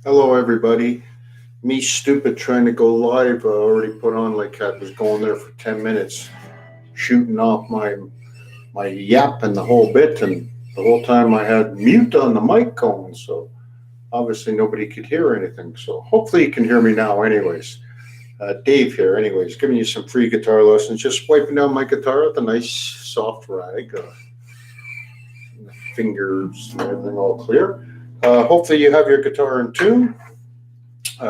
Hello, everybody. Me stupid trying to go live. I already put on like I was going there for 10 minutes, shooting off my yap and the whole bit, and the whole time I had mute on the mic going, so obviously nobody could hear anything. So hopefully you can hear me now. Anyways, Dave here. Anyways, giving you some free guitar lessons. Just wiping down my guitar with a nice soft rag. Fingers and everything all clear. Hopefully you have your guitar in tune.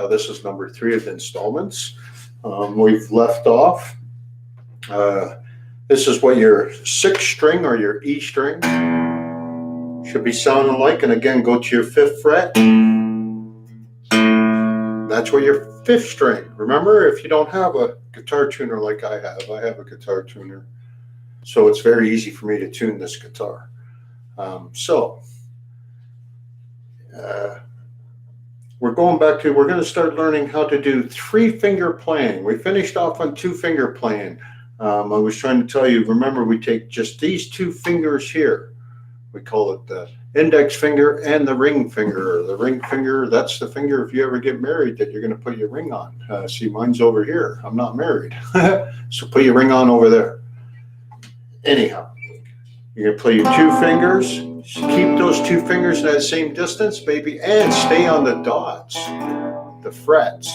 This is number 3 of the installments. We've left off. This is what your 6th string or your E string should be sounding like. And again, go to your 5th fret. That's what your 5th string. Remember, if you don't have a guitar tuner like I have a guitar tuner. So it's very easy for me to tune this guitar. We're going to start learning how to do 3-finger playing. We finished off on 2-finger playing. I was trying to tell you, remember, we take just these 2 fingers here. We call it the index finger and the ring finger. The ring finger, that's the finger if you ever get married that you're going to put your ring on. See, mine's over here. I'm not married. So put your ring on over there. Anyhow, you're going to play your 2 fingers. Keep those 2 fingers in that same distance, baby, and stay on the dots, the frets.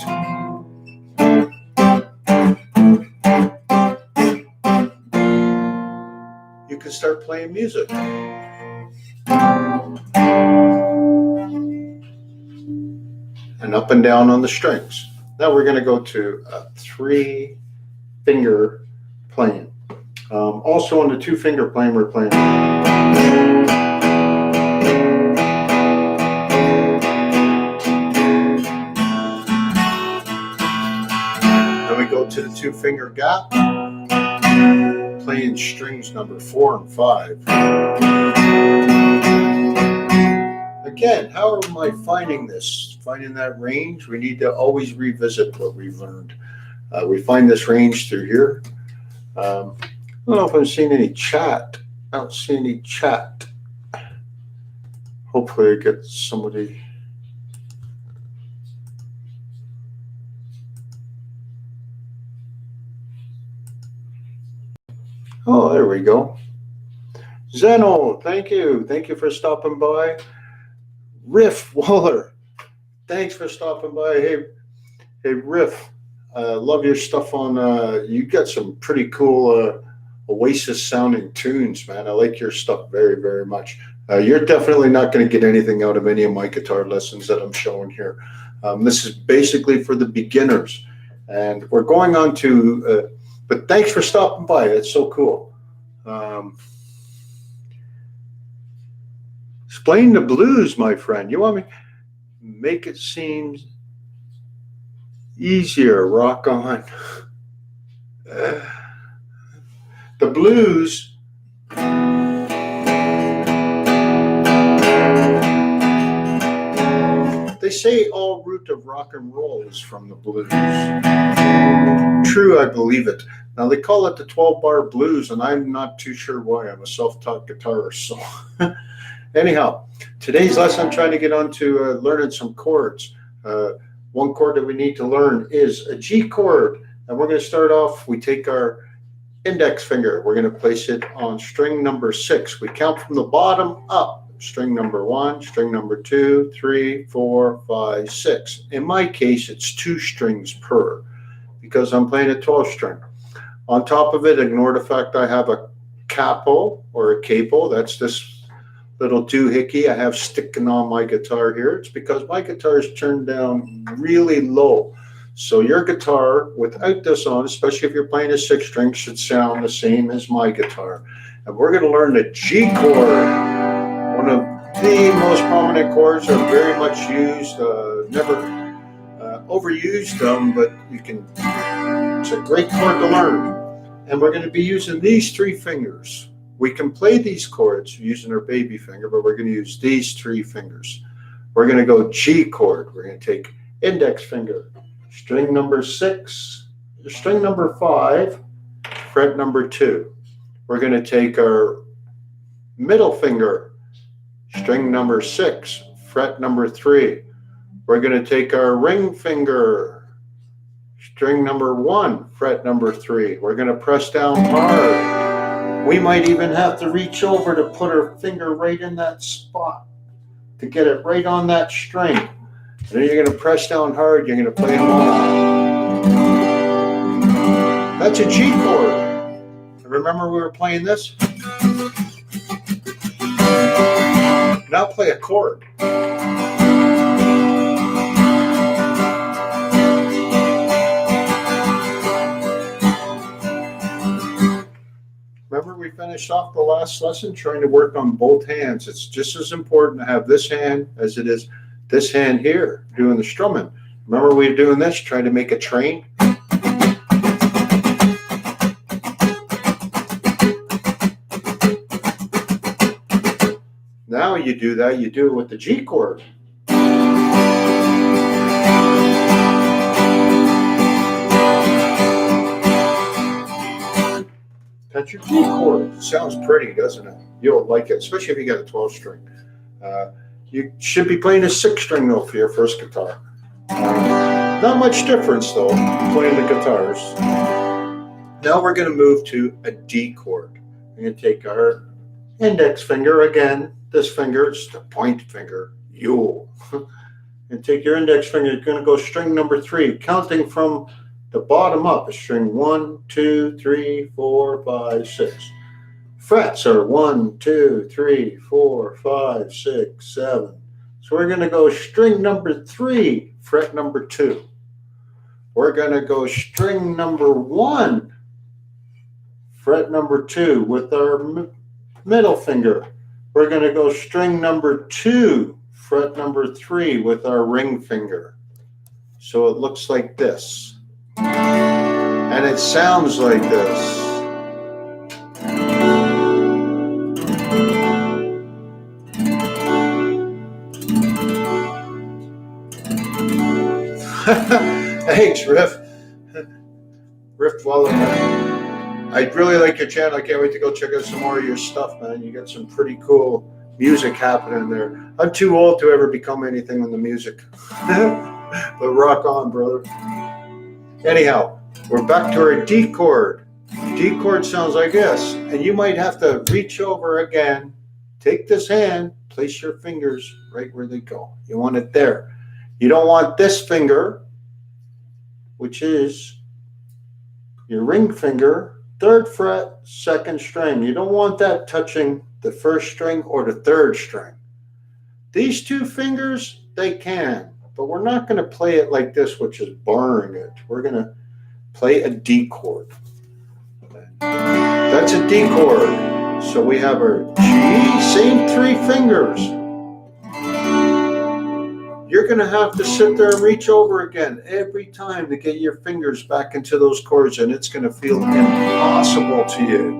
You can start playing music. And up and down on the strings. Now we're going to go to a 3-finger playing. Also on the 2-finger playing, we're playing. Then we go to the 2-finger gap, playing strings number 4 and 5. Again, how am I finding this? Finding that range? We need to always revisit what we've learned. We find this range through here. I don't know if I'm seeing any chat. I don't see any chat. Hopefully I get somebody. Oh, there we go. Zeno, thank you. Thank you for stopping by. Riff Waller, thanks for stopping by. Hey, Riff, love your stuff on. You got some pretty cool Oasis sounding tunes, man. I like your stuff very, very much. You're definitely not going to get anything out of any of my guitar lessons that I'm showing here. This is basically for the beginners, and we're going on to. But thanks for stopping by. It's so cool. Explain the blues, my friend. You want me to make it seem easier? Rock on. The blues. They say all root of rock and roll is from the blues. True, I believe it. Now, they call it the 12-bar blues, and I'm not too sure why. I'm a self-taught guitarist, so... Anyhow, today's lesson, I'm trying to get on to learning some chords. One chord that we need to learn is a G chord. And we're going to start off, we take our index finger. We're going to place it on string number 6. We count from the bottom up. String number 1, string number 2, 3, 4, 5, 6. In my case, it's 2 strings per because I'm playing a 12 string. On top of it, ignore the fact I have a capo or a capo. That's this little doohickey I have sticking on my guitar here. It's because my guitar is turned down really low. So your guitar without this on, especially if you're playing a 6 string, should sound the same as my guitar. And we're going to learn the G chord. One of the most prominent chords are very much used, never overused them, but it's a great chord to learn. And we're going to be using these 3 fingers. We can play these chords using our baby finger, but we're going to use these 3 fingers. We're going to go G chord. We're going to take index finger, string number 6, string number 5, fret number 2. We're going to take our middle finger, string number 6, fret number 3. we're going to take our ring finger, string number 1, fret number 3. We're going to press down hard. We might even have to reach over to put our finger right in that spot to get it right on that string. And then you're going to press down hard. You're going to play them all. That's a G chord. Remember we were playing this? Now play a chord. Remember we finished off the last lesson trying to work on both hands. It's just as important to have this hand as it is this hand here doing the strumming. Remember we were doing this, trying to make a train? Now you do that, you do it with the G chord. That's your G chord. Sounds pretty, doesn't it? You'll like it, especially if you got a 12 string. You should be playing a 6 string though for your first guitar. Not much difference though, playing the guitars. Now we're going to move to a D chord. We're going to take our index finger again. This finger is the point finger, you. And take your index finger, you're going to go string number 3, counting from the bottom up. A string 1, 2, 3, 4, 5, 6. Frets are 1, 2, 3, 4, 5, 6, 7. So we're going to go string number 3, fret number 2. We're going to go string number 1, fret number 2 with our middle finger. We're going to go string number 2, fret number 3 with our ring finger. So it looks like this. And it sounds like this. Thanks, Riff. Riff Wallenberg. I really like your channel. I can't wait to go check out some more of your stuff, man. You got some pretty cool music happening there. I'm too old to ever become anything in the music. But rock on, brother. Anyhow, we're back to our D chord. D chord sounds like this. And you might have to reach over again. Take this hand, place your fingers right where they go. You want it there. You don't want this finger, which is your ring finger, 3rd fret, 2nd string. You don't want that touching the 1st string or the 3rd string. These 2 fingers, they can, but we're not going to play it like this, which is barring it. We're going to play a D chord. That's a D chord. So we have our G, same 3 fingers. You're going to have to sit there and reach over again every time to get your fingers back into those chords, and it's going to feel impossible to you.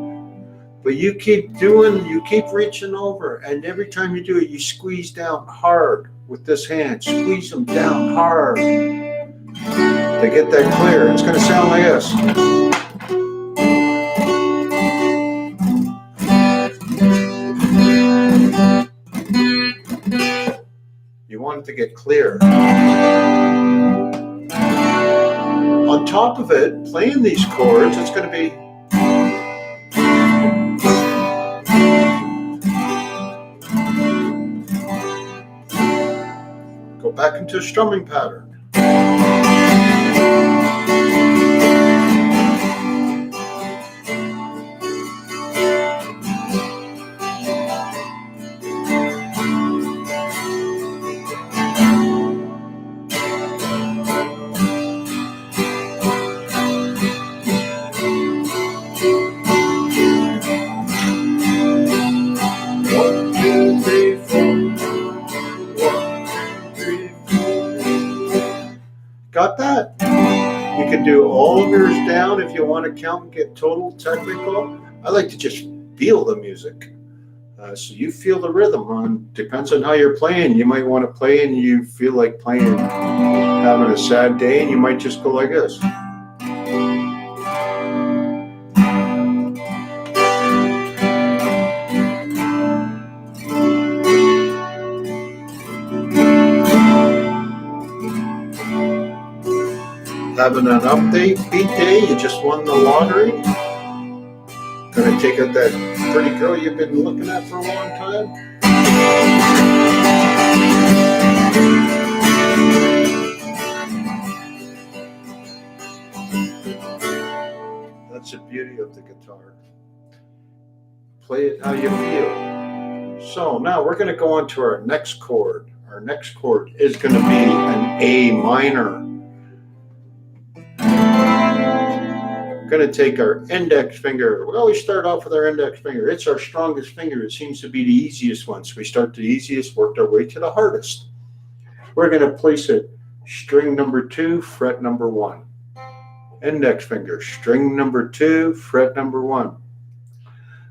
But you keep doing, you keep reaching over, and every time you do it, you squeeze down hard with this hand. Squeeze them down hard to get that clear. It's going to sound like this. You want it to get clear. On top of it, playing these chords, it's going to be go back into a strumming pattern. Got that? You can do all of yours down if you want to count and get total technical. I like to just feel the music. So you feel the rhythm. Depends on how you're playing. You might want to play and you feel like playing, having a sad day, and you might just go like this. having an update beat day? You just won the lottery? Gonna take out that pretty girl you've been looking at for a long time? That's the beauty of the guitar. Play it how you feel. So now we're gonna go on to our next chord. Our next chord is gonna be an A minor. Going to take our index finger. We always start off with our index finger. It's our strongest finger. It seems to be the easiest one. So we start the easiest, worked our way to the hardest. We're going to place it string number 2, fret number 1. Index finger, string number 2, fret number 1.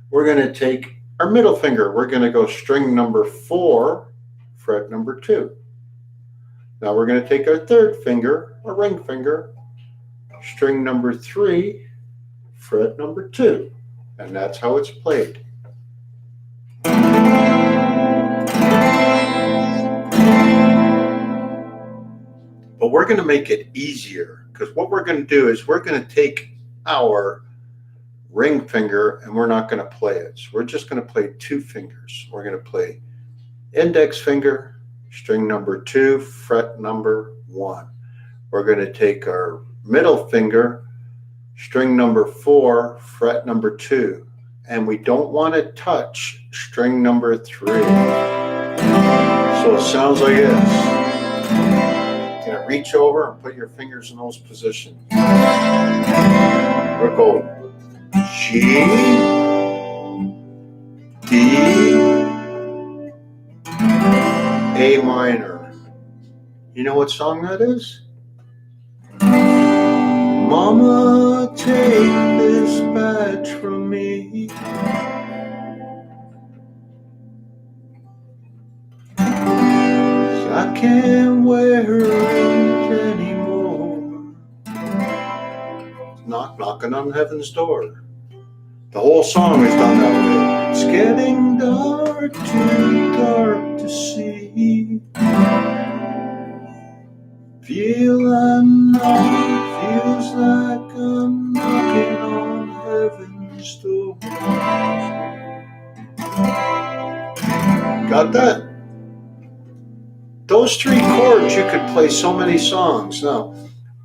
We're going to take our middle finger. We're going to go string number 4, fret number 2. Now we're going to take our third finger, our ring finger, string number 3, fret number 2, and that's how it's played. But we're going to make it easier, because what we're going to do is we're going to take our ring finger and we're not going to play it. So we're just going to play 2 fingers. We're going to play index finger, string number 2, fret number 1. We're going to take our middle finger, string number 4, fret number 2, and we don't want to touch string number 3. So it sounds like this. You're going to reach over and put your fingers in those positions. We're going G, D, A minor. You know what song that is? Mama, take this badge from me. I can't wear it anymore. Knocking on heaven's door. The whole song is done that way. It's getting dark, too dark to see. Feels like I'm knocking on heaven's door. Got that? Those 3 chords, you could play so many songs. Now,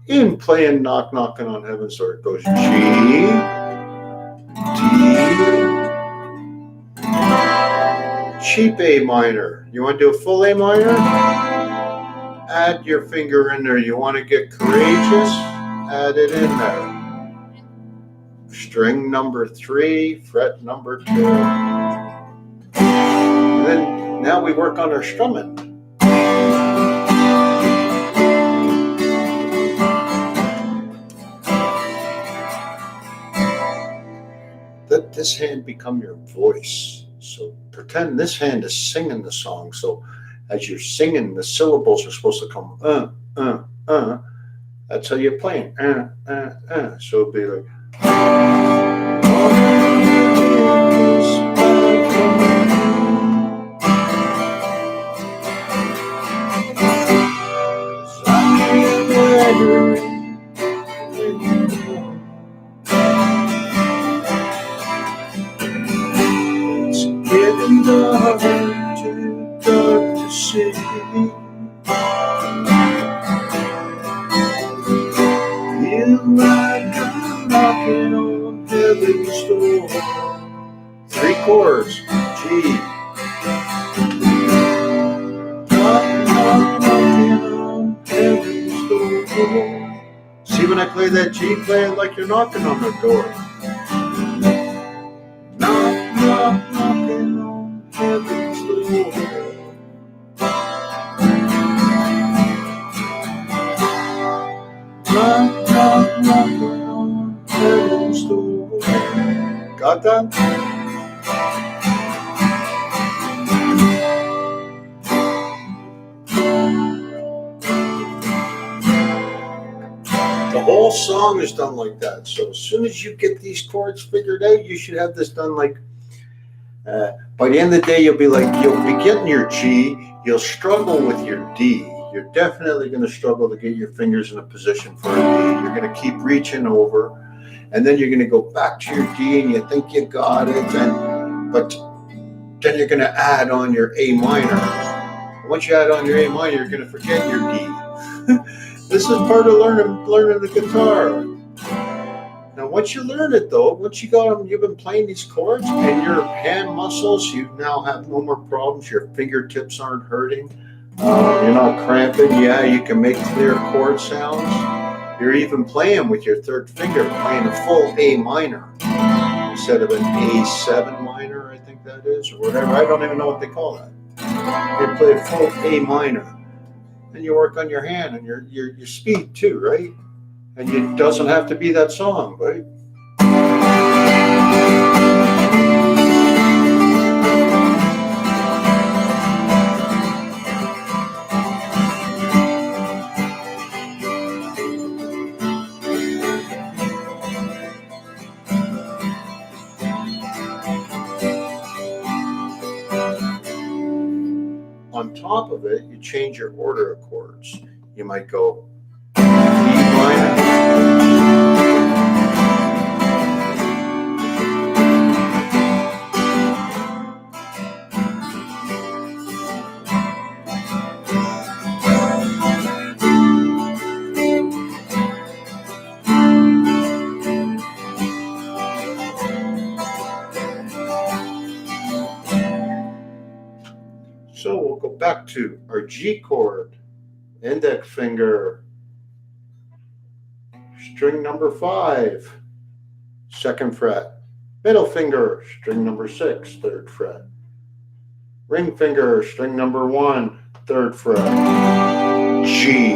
in playing knocking on heaven's door, it goes G, D, cheap A minor. You want to do a full A minor? Add your finger in there. You want to get courageous? Add it in there. String number 3, fret number 2. And then now we work on our strumming. Let this hand become your voice. So pretend this hand is singing the song. So as you're singing, the syllables are supposed to come, That's how you're playing. So it'll be like, it's getting dark, too dark to see. Feel like I'm knocking on heaven's door. 3 chords, G. Knocking on heaven's door. See when I play that G, play it like you're knocking on the door. Knocking on heaven's door. Knocking on heaven's door. Got that? The whole song is done like that. So as soon as you get these chords figured out, you should have this done like, by the end of the day, you'll be getting your G, you'll struggle with your D. you're definitely going to struggle to get your fingers in a position for a D. You're going to keep reaching over, and then you're going to go back to your D, and you think you got it, but then you're going to add on your A minor. Once you add on your A minor, you're going to forget your D. This is part of learning the guitar. Now, once you learn it, though, once you got them, you've been playing these chords, and your hand muscles, you now have no more problems. Your fingertips aren't hurting. You're not cramping. Yeah, you can make clear chord sounds. You're even playing with your third finger, playing a full A minor instead of an A7 minor, I think that is, or whatever. I don't even know what they call that. You play a full A minor. And you work on your hand and your speed too, right? And it doesn't have to be that song, right? On top of it, you change your order of chords. You might go E minor. So we'll go back to our G chord, index finger, string number 5, 2nd fret, middle finger, string number 6, 3rd fret, ring finger, string number 1, 3rd fret, G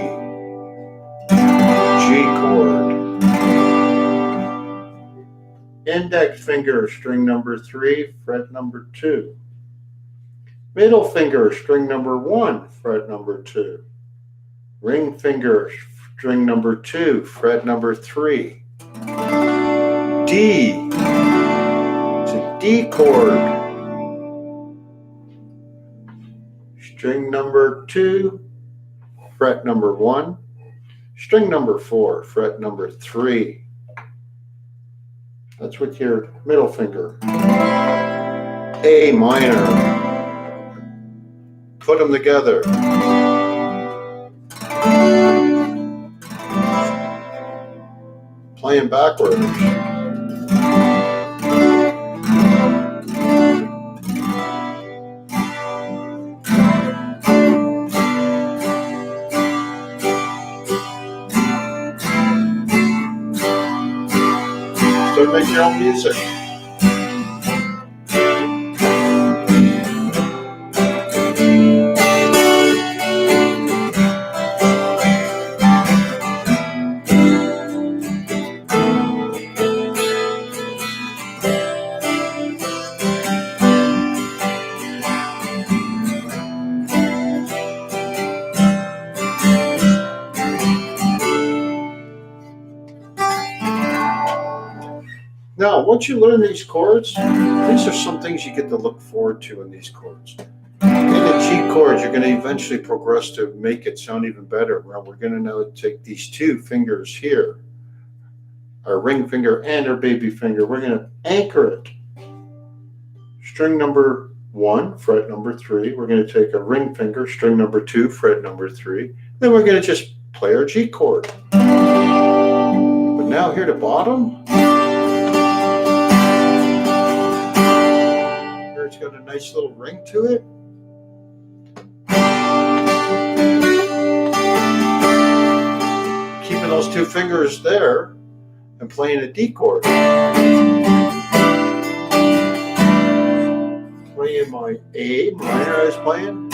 chord, index finger, string number 3, fret number 2. Middle finger, string number 1, fret number 2. Ring finger, string number 2, fret number 3. D. It's a D chord. String number 2, fret number 1. String number 4, fret number 3. That's with your middle finger. A minor. Put them together. Playing backwards. Start making your own music. Now, once you learn these chords, these are some things you get to look forward to in these chords. In the G chords, you're going to eventually progress to make it sound even better. Well, we're going to now take these 2 fingers here, our ring finger and our baby finger. We're going to anchor it. String number 1, fret number 3. We're going to take a ring finger, string number 2, fret number 3. Then we're going to just play our G chord. But now here at the bottom, it's got a nice little ring to it. Keeping those 2 fingers there and playing a D chord. Playing my A minor I was playing.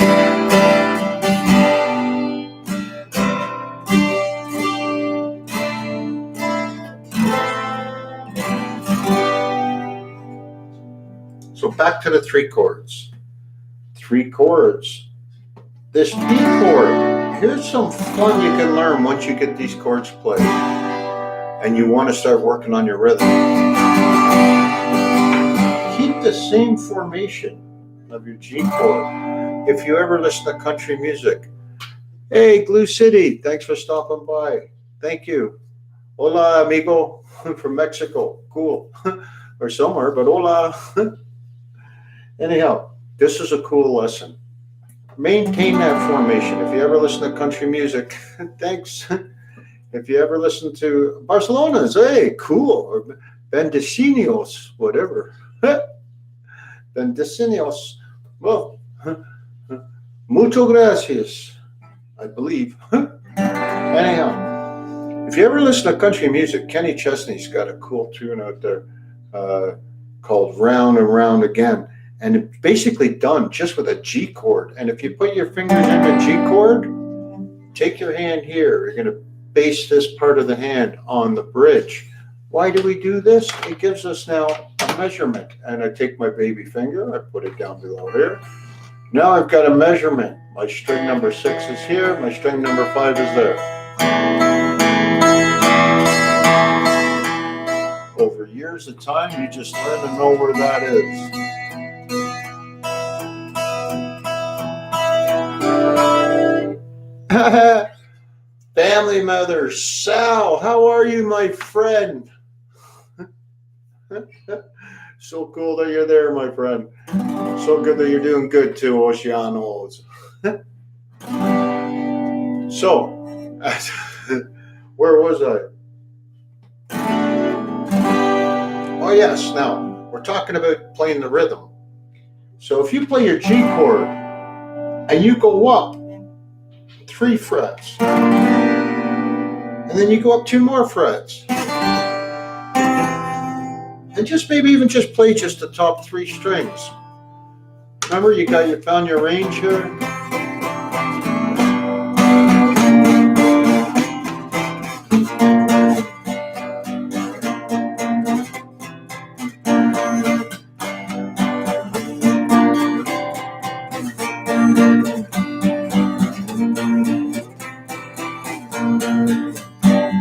So back to the 3 chords. 3 chords. This D chord, here's some fun you can learn once you get these chords played and you want to start working on your rhythm. Keep the same formation of your G chord. If you ever listen to country music, Hey, Glue City, thanks for stopping by. Thank you. Hola, amigo, from Mexico. Cool. Or somewhere, but hola. Anyhow, this is a cool lesson. Maintain that formation. If you ever listen to country music, thanks. If you ever listen to Barcelona's, hey, cool. Or Bendecinos, whatever. Bendecinos. Well, mucho gracias, I believe. Anyhow, if you ever listen to country music, Kenny Chesney's got a cool tune out there uh, called Round and Round Again. And it's basically done just with a G chord. And if you put your fingers in the G chord, take your hand here. You're going to base this part of the hand on the bridge. Why do we do this? It gives us now a measurement. And I take my baby finger, I put it down below here. Now I've got a measurement. My string number 6 is here, my string number 5 is there. Over years of time, you just learn to know where that is. Family mother, Sal, how are you, my friend? So cool that you're there, my friend. So good that you're doing good too, Oceanos. So, where was I? Oh, yes. Now, we're talking about playing the rhythm. So, if you play your G chord and you go up 3 frets, and then you go up 2 more frets, and just maybe even just play just the top 3 strings. Remember, you found your range here.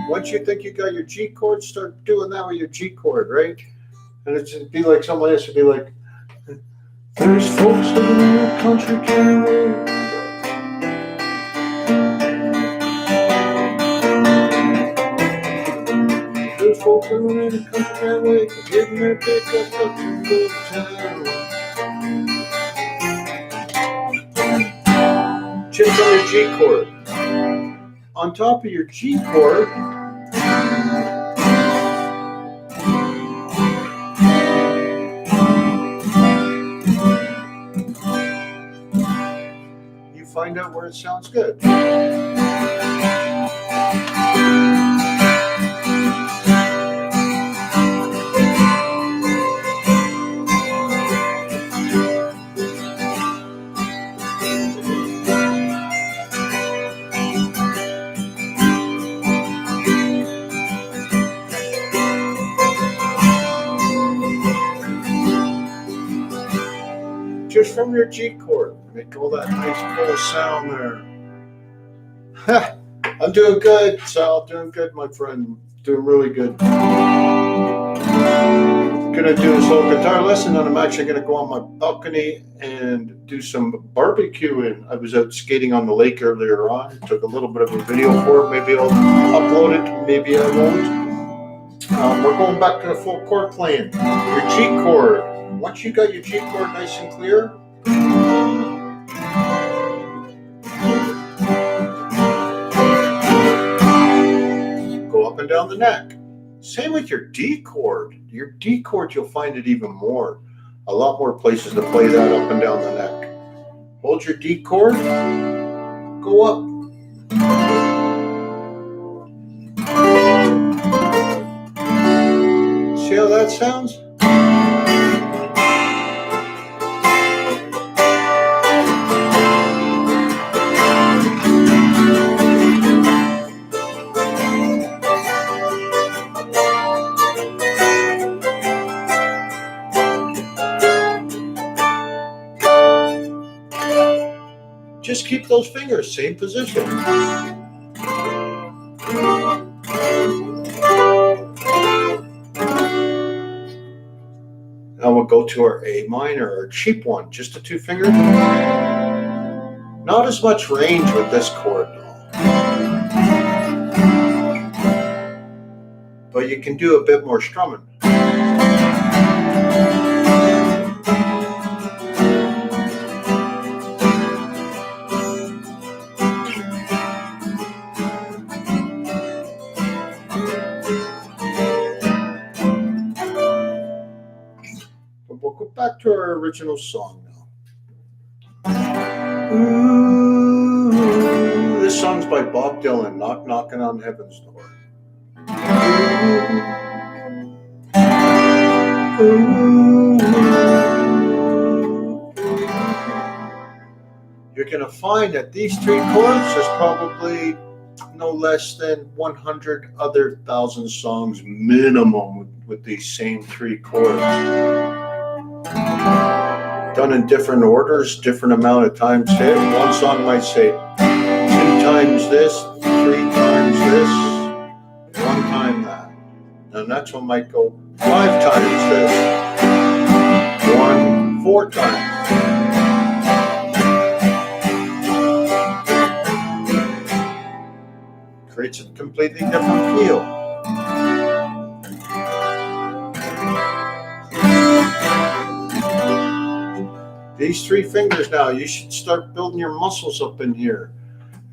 Once you think you got your G chord, start doing that with your G chord, right? And it'd be like someone else would be like, there's folks living in the country can't wait. There's folks living in the country can't wait, getting their pickup up to good town. Just on your G chord. On top of your G chord, you find out where it sounds good. Just from your G chord, make all that nice full sound there. I'm doing good, Sal. Doing good, my friend. Doing really good. Gonna do this whole guitar lesson, and I'm actually gonna go on my balcony and do some barbecuing. I was out skating on the lake earlier on. Took a little bit of a video for it. Maybe I'll upload it. Maybe I won't. We're going back to the full chord playing. Your G chord. Once you got your G chord nice and clear, go up and down the neck. Same with your D chord. Your D chord, you'll find it even more. A lot more places to play that up and down the neck. Hold your D chord, go up. See how that sounds? Just keep those fingers, same position. Now we'll go to our A minor, our cheap one, just the 2 fingers. Not as much range with this chord though. But you can do a bit more strumming. But we'll go back to our original song now. Ooh, this song's by Bob Dylan, Knock Knocking on Heaven's Door. You're going to find that these three chords, there's probably no less than 100 other thousand songs minimum with these same three chords. Done in different orders, different amount of times hit. One song might say 2 times this, 3 times this, 1 time that. And next one might go 5 times this, 1, 4 times. Creates a completely different feel. These 3 fingers now, you should start building your muscles up in here.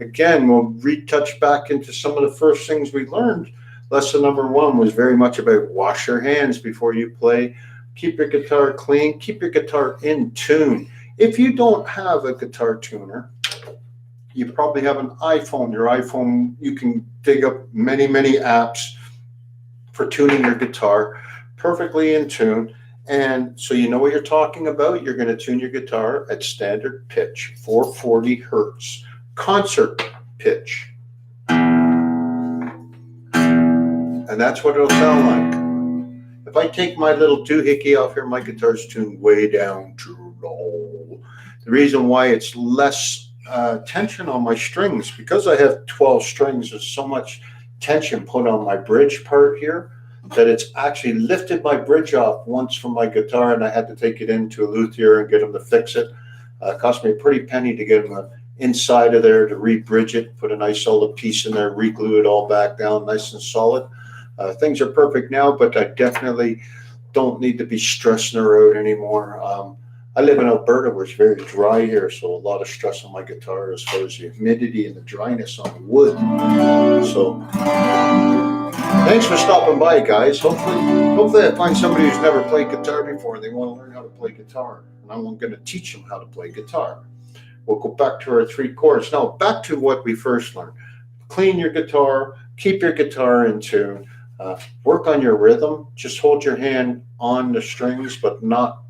Again, we'll retouch back into some of the first things we learned. Lesson number 1 was very much about wash your hands before you play. Keep your guitar clean. Keep your guitar in tune. If you don't have a guitar tuner, you probably have an iPhone. Your iPhone, you can dig up many, many apps for tuning your guitar perfectly in tune. And so you know what you're talking about. You're going to tune your guitar at standard pitch, 440 hertz, concert pitch. And that's what it'll sound like. If I take my little doohickey off here, my guitar's tuned way down too low. The reason why it's less tension on my strings, because I have 12 strings, there's so much tension put on my bridge part here that it's actually lifted my bridge off once from my guitar, and I had to take it into a luthier and get him to fix it. It cost me a pretty penny to get him inside of there to re-bridge it, put a nice solid piece in there, re-glue it all back down nice and solid. Things are perfect now, but I definitely don't need to be stressing her out anymore. I live in Alberta, where it's very dry here, so a lot of stress on my guitar as far as the humidity and the dryness on the wood. So thanks for stopping by, guys. Hopefully I find somebody who's never played guitar before and they want to learn how to play guitar. And I'm going to teach them how to play guitar. We'll go back to our 3 chords. Now, back to what we first learned. Clean your guitar. Keep your guitar in tune. Work on your rhythm. Just hold your hand on the strings, but not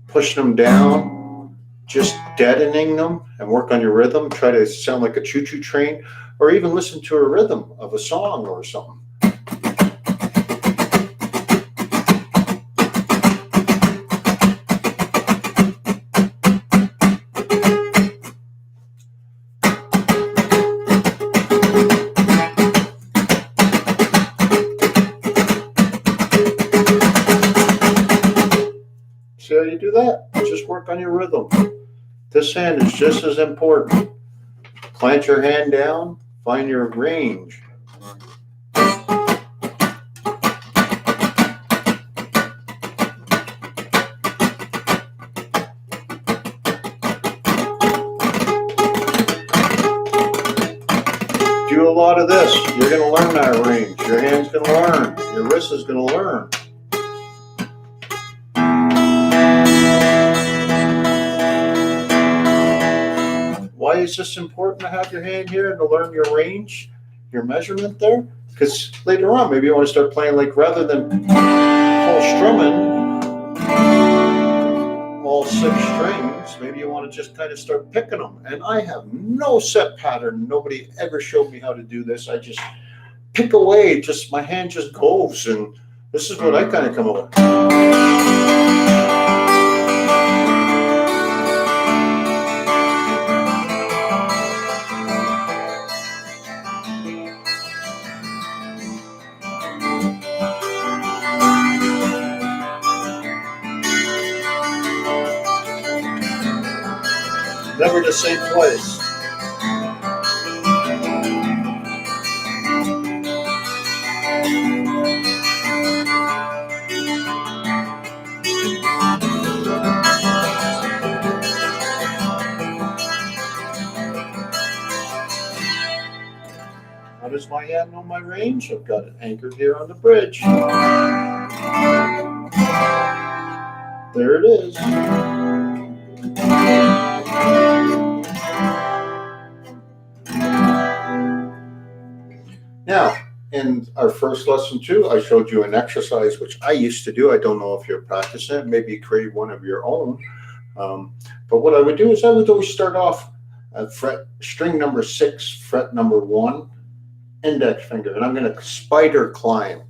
pushing them down, just deadening them, and work on your rhythm. Try to sound like a choo-choo train, or even listen to a rhythm of a song or something. See how you do that? Just work on your rhythm. This hand is just as important. Plant your hand down, find your range. Do a lot of this. You're going to learn that range. Your hand's going to learn. Your wrist is going to learn. Why is this important to have your hand here and to learn your range, your measurement there? Because later on, maybe you want to start playing, like, rather than full strumming all 6 strings, maybe you want to just kind of start picking them. And I have no set pattern. Nobody ever showed me how to do this. I just pick away. Just my hand just goes, and this is what I kind of come up with. Never the same place. How does my hand know my range? I've got it anchored here on the bridge. There it is. Now, in our first lesson too, I showed you an exercise which I used to do. I don't know if you're practicing it. Maybe you create one of your own. But what I would do is I would always start off at string number 6, fret number 1, index finger, and I'm going to spider climb.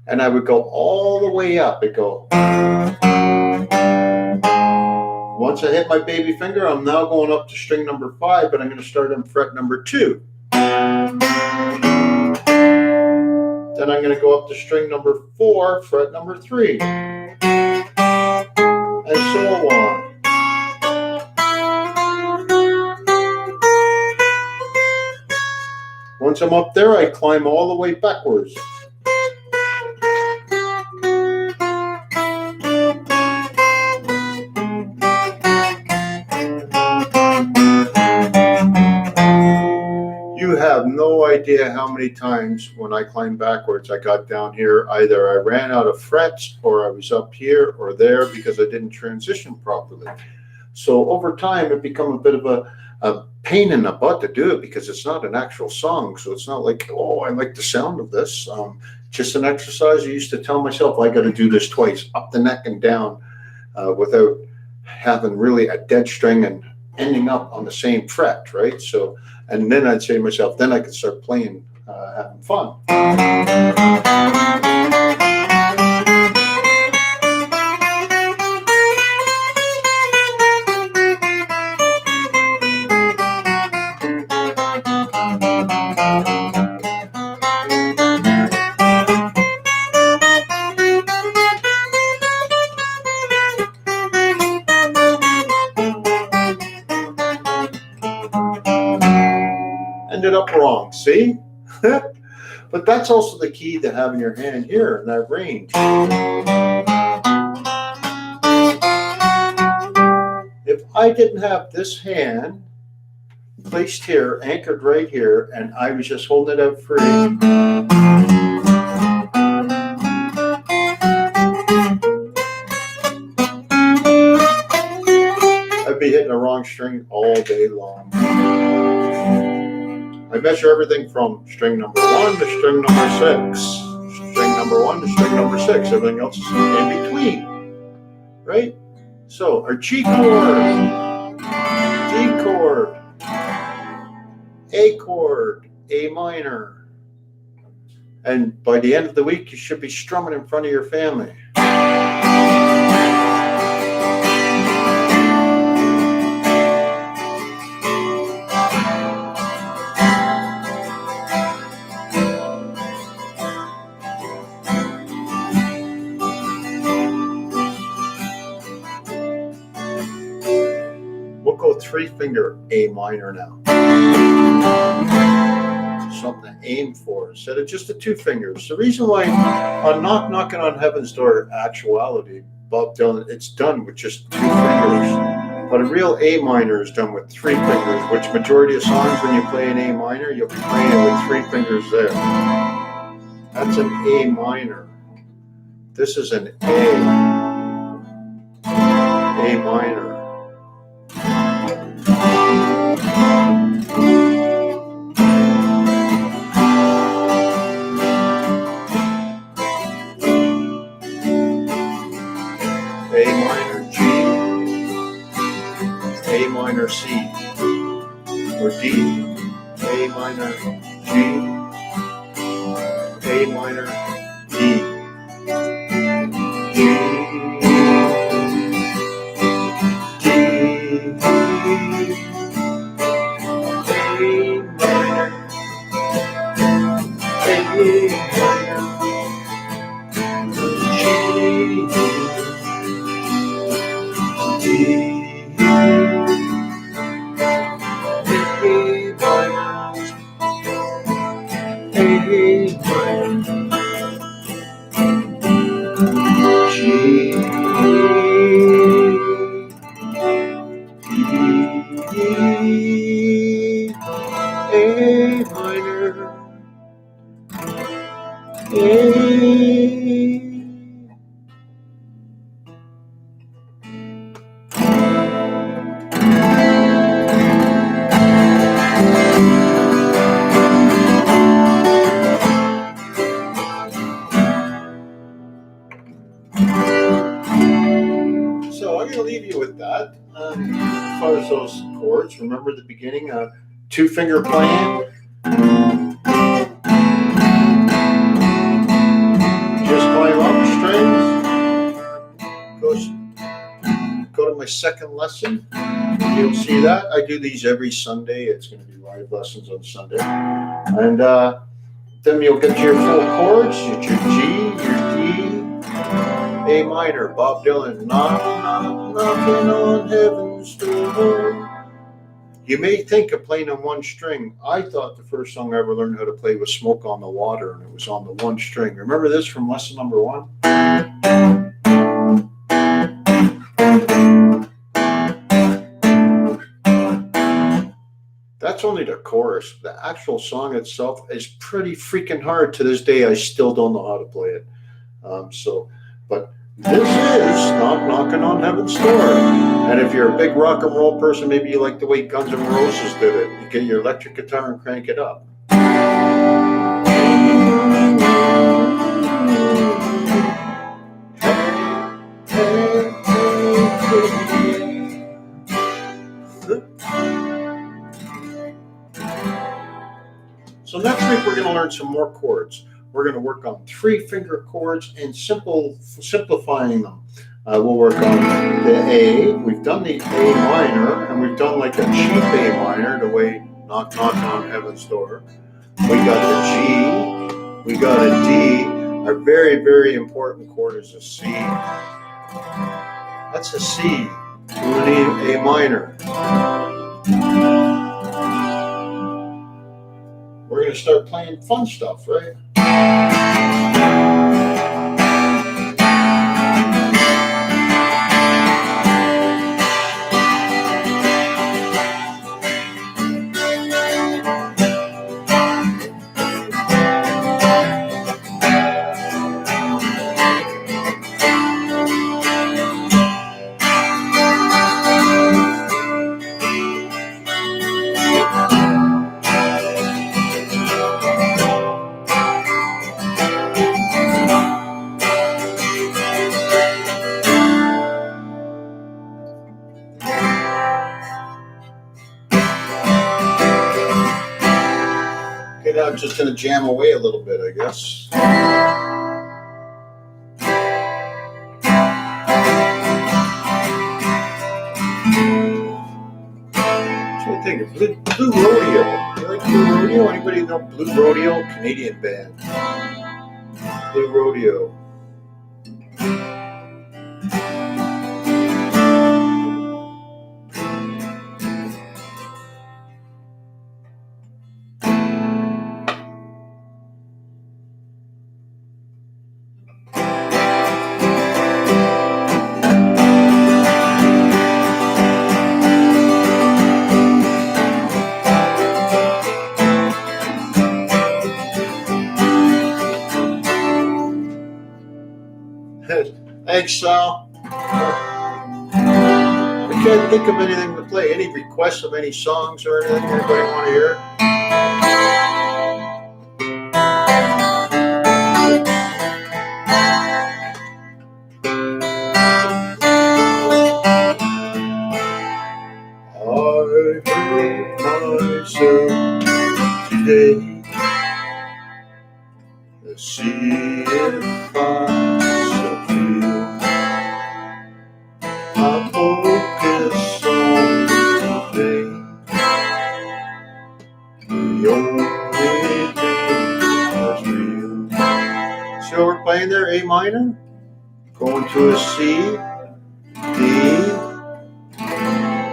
And I would go all the way up. It'd go. Once I hit my baby finger, I'm now going up to string number 5, but I'm going to start on fret number 2. Then I'm going to go up to string number 4, fret number 3, and so on. Once I'm up there, I climb all the way backwards. You have no idea how many times when I climbed backwards, I got down here, either I ran out of frets or I was up here or there because I didn't transition properly. So over time, it became a bit of a pain in the butt to do it because it's not an actual song. So it's not like, oh, I like the sound of this. Just an exercise. I used to tell myself, I got to do this twice, up the neck and down, without having really a dead string and ending up on the same fret, right? So, and then I'd say to myself, then I could start playing, having fun. Ended up wrong, see? But that's also the key to having your hand here in that range. If I didn't have this hand placed here, anchored right here, and I was just holding it out free, I'd be hitting the wrong string all day long. I measure everything from string number 1 to string number 6. String number 1 to string number 6. Everything else is in between. Right? So our G chord, D chord, A chord, A minor. And by the end of the week, you should be strumming in front of your family. We'll go 3-finger A minor now. Something to aim for instead of just the 2 fingers. The reason why on Knocking on Heaven's Door, actuality, Bob Dylan, it's done with just 2 fingers. But a real A minor is done with 3 fingers, which majority of songs when you play an A minor, you'll be playing it with 3 fingers there. That's an A minor. This is an A minor. A minor G, A minor C, or D, A minor G, A minor D, G, D, E, A minor, A. So I'm going to leave you with that. As far as those chords, remember the beginning, two-finger playing. Just climb up strings. Go to my second lesson. You'll see that. I do these every Sunday. It's going to be live lessons on Sunday. And then you'll get your full chords. Your G, your D, A minor, Bob Dylan, knocking on heaven's door. You may think of playing on one string. I thought the first song I ever learned how to play was Smoke on the Water, and it was on the one string. Remember this from lesson number 1? That's only the chorus. The actual song itself is pretty freaking hard. To this day, I still don't know how to play it. But this is Not Knocking on Heaven's Door. And if you're a big rock and roll person, maybe you like the way Guns N' Roses did it. You get your electric guitar and crank it up. So next week we're going to learn some more chords. We're going to work on 3-finger chords and simplifying them. We'll work on the A. We've done the A minor, and we've done like a cheap A minor, the way Knock on Heaven's Door. We got the G. We got a D. Our very, very important chord is a C. That's a C to an A minor. We're going to start playing fun stuff, right? Okay, now I'm just going to jam away a little bit, I guess. So I think Blue Rodeo. You like Blue Rodeo? Anybody know Blue Rodeo? Canadian band. Blue Rodeo. Thanks, Sal. I can't think of anything to play. Any requests of any songs or anything anybody want to hear? I heard myself today. Let's see if I focus on today. The only thing that's real. So we're playing there, A minor, going to a C, D,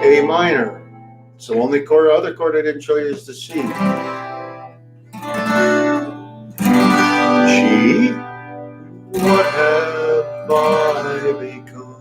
A minor. It's the only chord, other chord I didn't show you is the C. G, what have I become?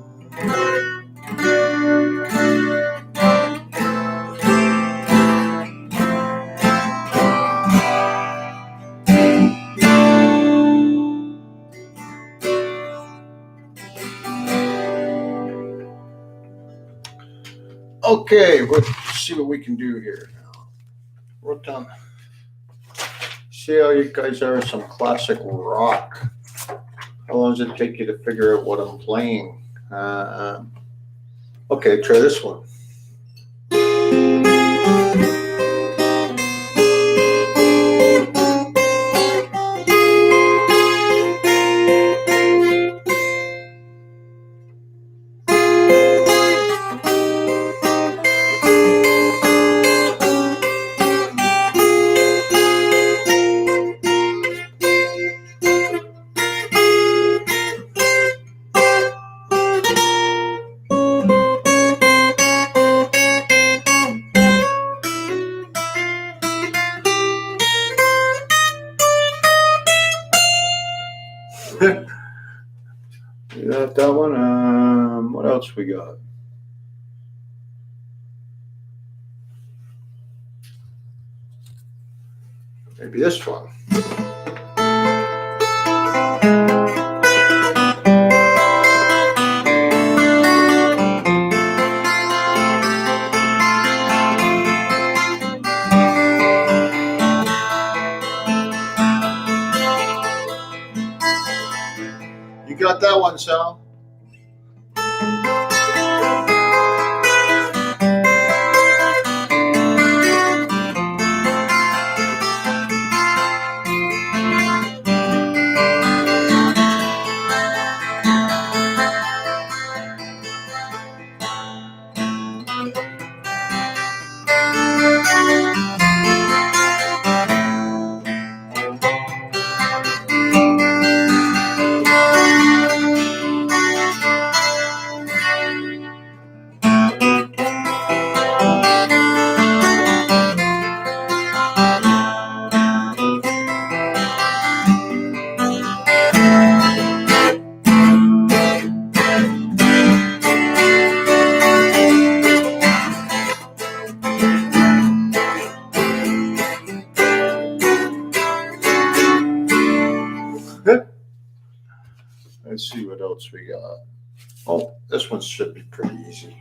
Okay, let's see what we can do here now. Wrote down. See how you guys are, some classic rock. How long does it take you to figure out what I'm playing? Okay, try this one. You got that one. What else we got? Maybe this one. You got that one, Sal? Let's see what else we got. Oh, this one should be pretty easy.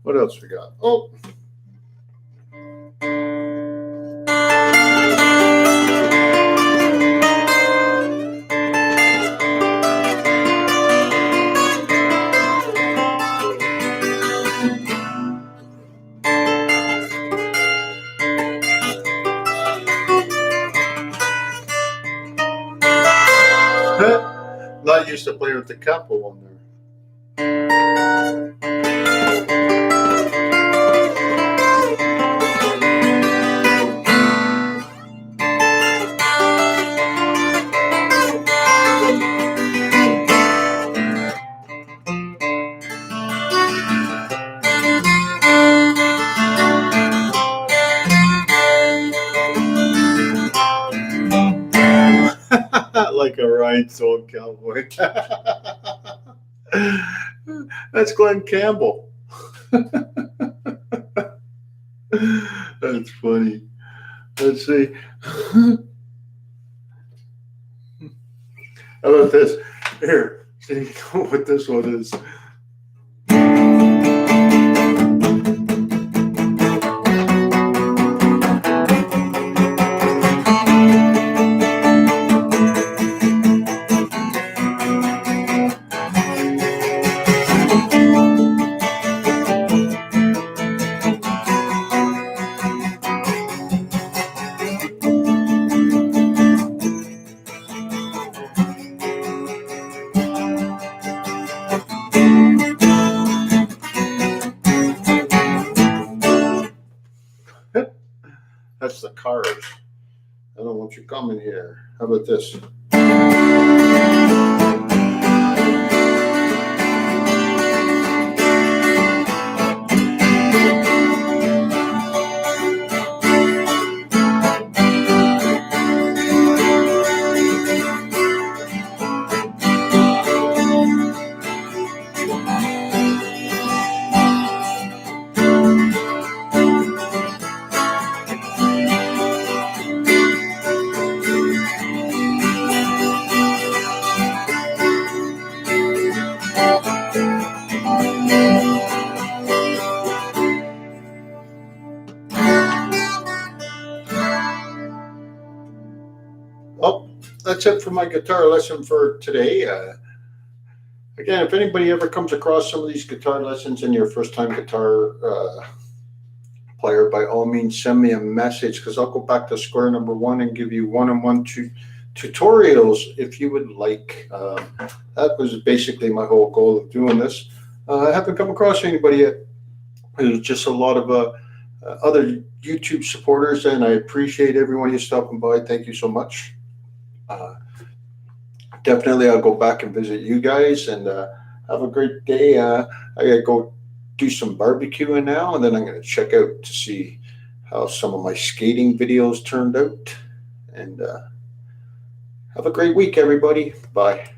What else we got? Oh. Not used to play with the capo on there. Like a rhinestone cowboy. That's Glenn Campbell. That's funny. Let's see. How about this? Here, see what this one is. guitars. I don't want you coming here. How about this? Oh, that's it for my guitar lesson for today. Again, if anybody ever comes across some of these guitar lessons and you're a first-time guitar player, by all means, send me a message because I'll go back to square number one and give you one-on-one tutorials if you would like. That was basically my whole goal of doing this. I haven't come across anybody yet. There's just a lot of other YouTube supporters, and I appreciate everyone who's stopping by. Thank you so much. Definitely, I'll go back and visit you guys, and have a great day. I gotta go do some barbecuing now, and then I'm gonna check out to see how some of my skating videos turned out. And have a great week, everybody. Bye.